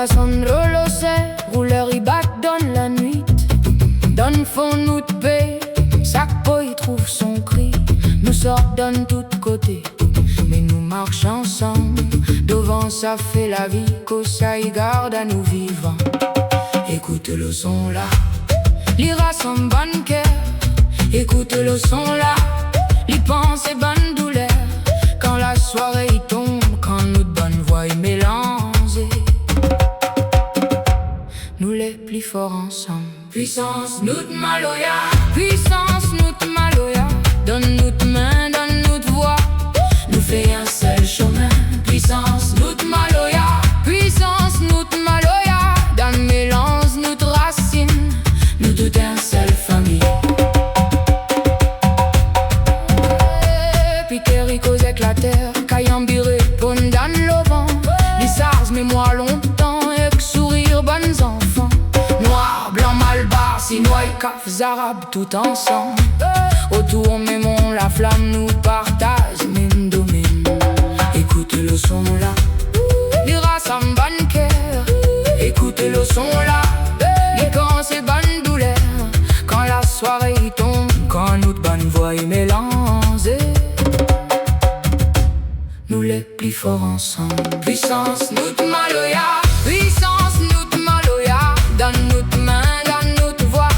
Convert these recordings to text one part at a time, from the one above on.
son l'olocè, rouleur y bat donne la nuit. Donne fond nous de paix, sac boy trouve son cri. Nous sort donne tous côtés, mais nous marche ensemble. Devant ça fait la vie, que ça y garde à nous vivants. Écoute le son là, l'ira son bonne cœur. Écoute le son là, l'y pense et bonne douleur. Quand la soirée y tombe, quand notre bonne voix y mélangée, nous les plus forts ensemble. Puissance nous de Maloya, puissance nous de Maloya. Donne notre main, donne notre voix, nous fait un seul chemin. Puissance nous de Maloya, puissance nous de Maloya. Dans le mélange notre racine, nous toute un seul famille. Piquerico éclatèrent, Cayambiré, bonne dans le vent. Les SARS, mémoire longtemps, avec sourire, bonnes enfants. Noir, blanc, malbar, sinois et cafes arabes, tout ensemble. Autour, mémon, la flamme nous partage, même domaine. Écoute le son là, les races en bonne cœur. Écoute le son là, les gants et bonne douleur. Quand la soirée y tombe, quand notre bonne voix est mélangée, nous les plus forts ensemble. Puissance nous de Maloya, puissance nous de Maloya. Donne notre main, donne notre voix,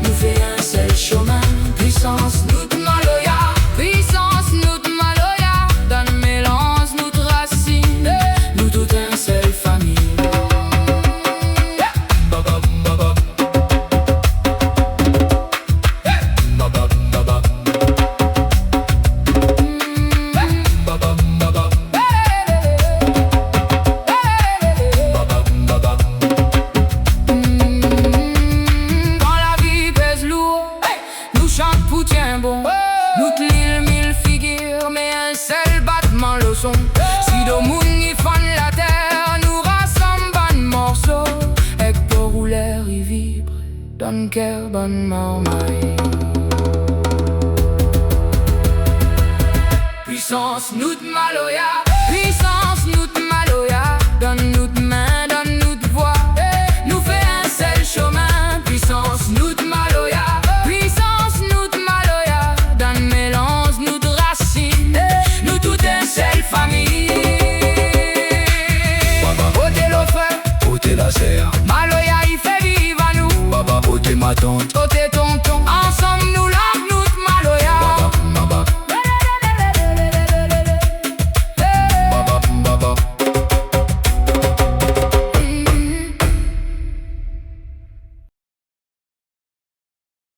nous fait un seul chemin. Puissance nous de Maloya, puissance nous de Maloya. Dans le mélange notre racine, nous toute un seul famille. Tiens bon, toute l'île mille figures, mais un seul battement le son. Si de moun y font la terre, nous rassemble un morceau. Et pour où l'air y vibre, donne cœur, bonne marmaille. Puissance nous de Maloya, puissance nous de Maloya. Donne nous de main, donne nous de voix, nous fait un seul chemin. Puissance nous de Maloya, Maloya il fait vivre à nous. Baba, ôtez ma tante, Ôtez